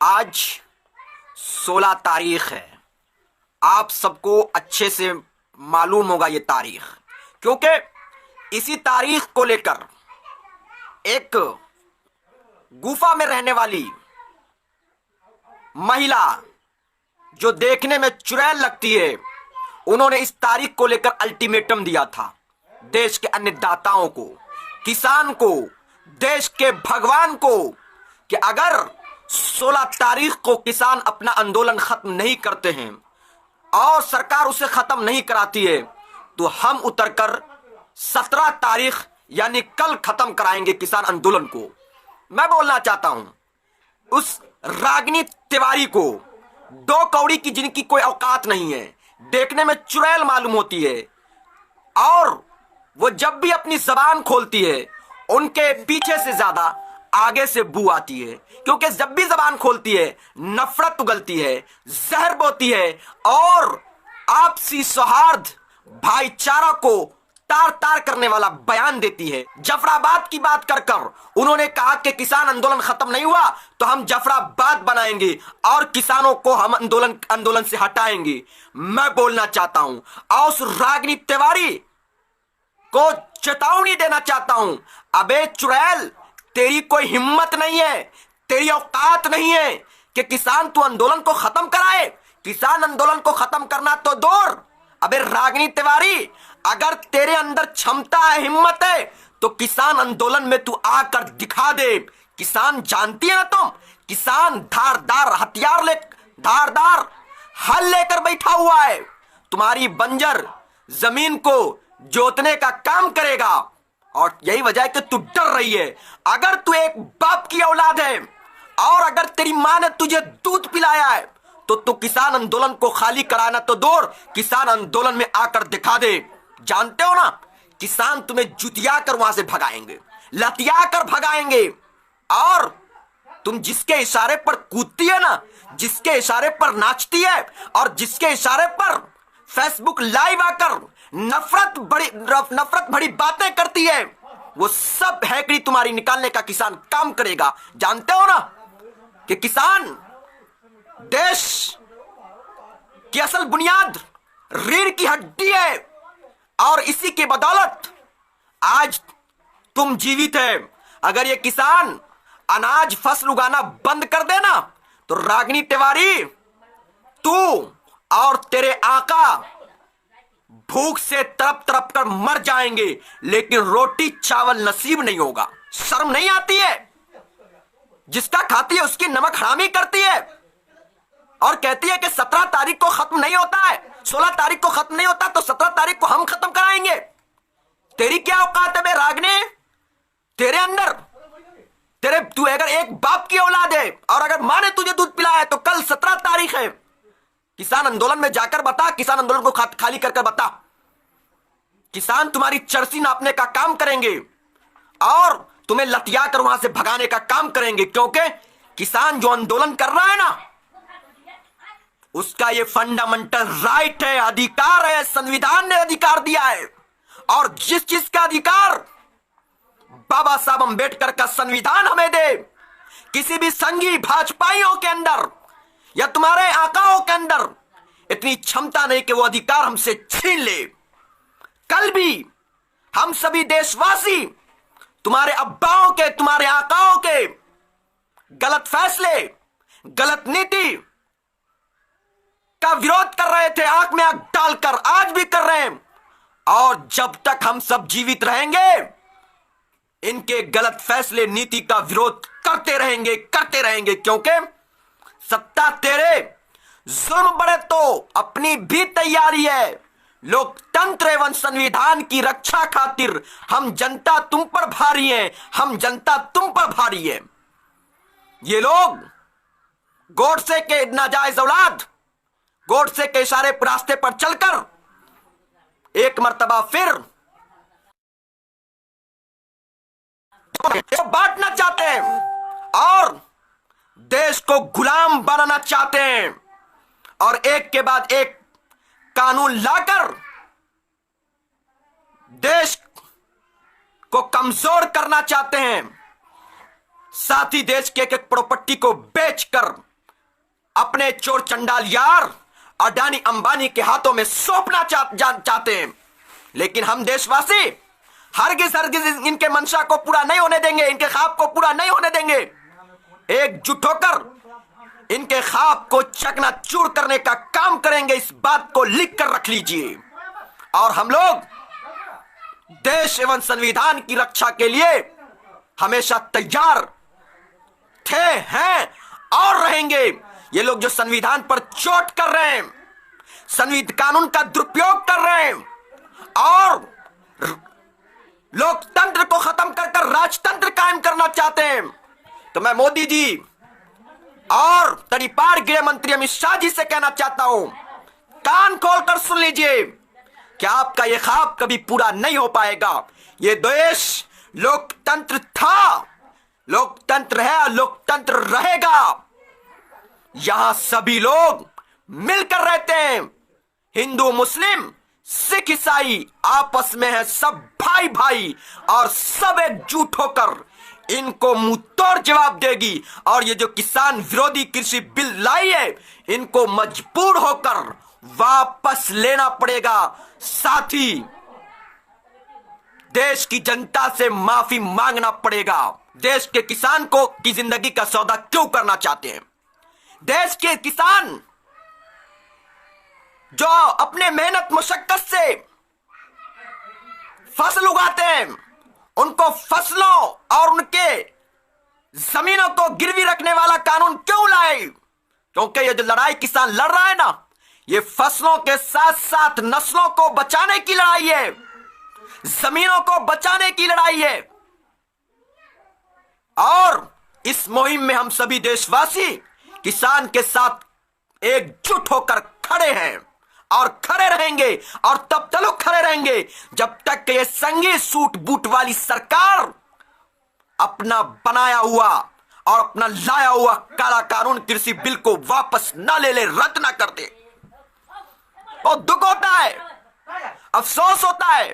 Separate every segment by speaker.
Speaker 1: आज 16 तारीख है। आप सबको अच्छे से मालूम होगा ये तारीख, क्योंकि इसी तारीख को लेकर एक गुफा में रहने वाली महिला जो देखने में चुड़ैल लगती है, उन्होंने इस तारीख को लेकर अल्टीमेटम दिया था देश के अन्नदाताओं को, किसान को, देश के भगवान को, कि अगर 16 तारीख को किसान अपना आंदोलन खत्म नहीं करते हैं और सरकार उसे खत्म नहीं कराती है तो हम उतरकर 17 तारीख यानी कल खत्म कराएंगे किसान आंदोलन को। मैं बोलना चाहता हूं उस रागिनी तिवारी को, 2 कौड़ी की जिनकी कोई औकात नहीं है, देखने में चुड़ैल मालूम होती है, और वो जब भी अपनी जबान खोलती है उनके पीछे से ज्यादा आगे से बू आती है, क्योंकि जब भी जबान खोलती है नफरत उगलती है, जहर बोती है और आपसी सौहार्द भाईचारा को तार तार करने वाला बयान देती है। जफराबाद की बात कर कर उन्होंने कहा कि किसान आंदोलन खत्म नहीं हुआ तो हम जफराबाद बनाएंगे और किसानों को हम आंदोलन से हटाएंगे। मैं बोलना चाहता हूं और उस रागिनी तिवारी को चेतावनी देना चाहता हूं, अबे चुड़ैल, तेरी कोई हिम्मत नहीं है, तेरी औकात नहीं है कि किसान तू आंदोलन को खत्म कराए। किसान आंदोलन को खत्म करना तो दूर, अबे रागिनी तिवारी, अगर तेरे अंदर क्षमता है, हिम्मत है, तो किसान आंदोलन में तू आकर दिखा दे। किसान जानती है ना तुम, किसान धारदार हथियार ले, धारदार हल लेकर बैठा हुआ है, तुम्हारी बंजर जमीन को जोतने का काम करेगा। और यही वजह है कि तू डर रही है। अगर तू एक बाप की औलाद है और अगर तेरी मां ने तुझे दूध पिलाया है तो तू किसान आंदोलन को खाली कराना तो दूर, किसान आंदोलन में आकर दिखा दे। जानते हो ना, किसान तुम्हें जुतिया कर वहां से भगाएंगे, लतिया कर भगाएंगे। और तुम जिसके इशारे पर कूदती है ना, जिसके इशारे पर नाचती है और जिसके इशारे पर फेसबुक लाइव आकर नफरत भरी बातें करती है, वो सब हैकड़ी तुम्हारी निकालने का किसान काम करेगा। जानते हो ना कि किसान देश की असल बुनियाद, रीढ़ की हड्डी है, और इसी के बदौलत आज तुम जीवित है। अगर ये किसान अनाज फसल उगाना बंद कर देना तो रागिनी तिवारी, तू और तेरे आका भूख से तड़प तड़प कर मर जाएंगे, लेकिन रोटी चावल नसीब नहीं होगा। शर्म नहीं आती है? जिसका खाती है उसकी नमक हरामी करती है और कहती है कि 17 तारीख को खत्म नहीं होता है, 16 तारीख को खत्म नहीं होता तो 17 तारीख को हम खत्म कराएंगे। तेरी क्या औकात है बे रागने? तेरे अंदर तू अगर एक बाप की औलाद है और अगर मां ने तुझे दूध पिलाया है तो कल 17 तारीख है, किसान आंदोलन में जाकर बता, किसान आंदोलन को खाली कर बता। किसान तुम्हारी चरसी नापने का काम करेंगे और तुम्हें लतिया कर वहां से भगाने का काम करेंगे, क्योंकि किसान जो आंदोलन कर रहा है ना, उसका ये फंडामेंटल राइट है, अधिकार है, संविधान ने अधिकार दिया है। और जिस चीज का अधिकार बाबा साहब अंबेडकर का संविधान हमें दे, किसी भी संघी भाजपाइयों के अंदर या तुम्हारे आकाओं के अंदर इतनी क्षमता नहीं कि वो अधिकार हमसे छीन ले। कल भी हम सभी देशवासी तुम्हारे अब्बाओं के, तुम्हारे आकाओं के गलत फैसले, गलत नीति का विरोध कर रहे थे, आंख में आंख डालकर, आज भी कर रहे हैं। और जब तक हम सब जीवित रहेंगे इनके गलत फैसले, नीति का विरोध करते रहेंगे, क्योंकि सत्ता तेरे, जुल्म बड़े तो अपनी भी तैयारी है। लोकतंत्र एवं संविधान की रक्षा खातिर हम जनता तुम पर भारी है, हम जनता तुम पर भारी है। ये लोग गोडसे के नाजायज औलाद, गोडसे के इशारे पर रास्ते पर चलकर एक मर्तबा फिर बांटना चाहते हैं और देश को गुलाम बनाना चाहते हैं और एक के बाद एक कानून लाकर देश को कमजोर करना चाहते हैं। साथ ही देश के एक एक प्रॉपर्टी को बेचकर अपने चोर चंडाल यार अडानी अंबानी के हाथों में सौंपना चाहते हैं। लेकिन हम देशवासी हरगिज हरगिज इनके मंशा को पूरा नहीं होने देंगे, इनके ख्वाब को पूरा नहीं होने देंगे। एकजुट होकर इनके ख्वाब को चकनाचूर करने का काम करेंगे। इस बात को लिख कर रख लीजिए। और हम लोग देश एवं संविधान की रक्षा के लिए हमेशा तैयार थे, हैं और रहेंगे। ये लोग जो संविधान पर चोट कर रहे हैं, संविधान कानून का दुरुपयोग कर रहे हैं और लोकतंत्र को खत्म कर राजतंत्र कायम करना चाहते हैं, तो मैं मोदी जी और तड़ीपार गृह मंत्री अमित शाह जी से कहना चाहता हूं, कान खोलकर सुन लीजिए कि आपका यह ख्वाब कभी पूरा नहीं हो पाएगा। यह देश लोकतंत्र था, लोकतंत्र है, लोकतंत्र रहेगा। यहां सभी लोग मिलकर रहते हैं। हिंदू मुस्लिम सिख ईसाई आपस में है सब भाई भाई, और सब एकजुट होकर इनको मुंह तोड़ जवाब देगी। और ये जो किसान विरोधी कृषि बिल लाई है, इनको मजबूर होकर वापस लेना पड़ेगा। साथ ही देश की जनता से माफी मांगना पड़ेगा। देश के किसान को की जिंदगी का सौदा क्यों करना चाहते हैं? देश के किसान जो अपने मेहनत मुशक्कत से फसल उगाते हैं, उनको फसलों और उनके जमीनों को गिरवी रखने वाला कानून क्यों लाए? क्योंकि ये जो लड़ाई किसान लड़ रहा है ना, ये फसलों के साथ साथ नस्लों को बचाने की लड़ाई है, जमीनों को बचाने की लड़ाई है। और इस मुहिम में हम सभी देशवासी किसान के साथ एकजुट होकर खड़े हैं और खड़े रहेंगे, और तब तक खड़े रहेंगे जब तक ये संघी सूट बूट वाली सरकार अपना बनाया हुआ और अपना लाया हुआ काला कानून कृषि बिल को वापस ना ले, रद्द ना कर दे। और दुख होता है, अफसोस होता है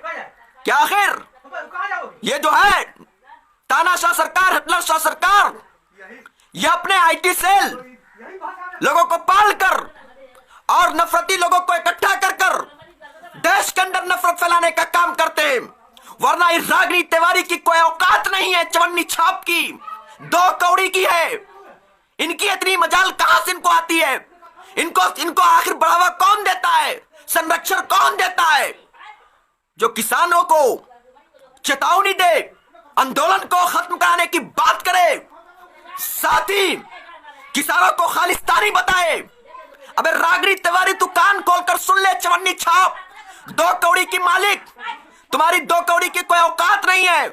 Speaker 1: कि आखिर ये जो है तानाशाह सरकार, हिटलर शाह सरकार, ये अपने आईटी सेल लोगों को पालकर और नफरती लोगों को इकट्ठा कर देश के अंदर नफरत फैलाने का काम करते हैं। वरना इस रागिनी तिवारी की कोई औकात नहीं है चवन्नी छाप की, 2 कौड़ी की है। इनकी इतनी मजाल कहां से इनको आती है? इनको आखिर बढ़ावा कौन देता है? संरक्षण कौन देता है? जो किसानों को चेतावनी दे, आंदोलन को खत्म कराने की बात करे, साथ ही किसानों को खालिस्तानी बताए। अबे रागिनी तिवारी, तू कान खोलकर सुन ले, चवन्नी छाप, 2 कौड़ी की मालिक, तुम्हारी 2 कौड़ी की कोई औकात नहीं है।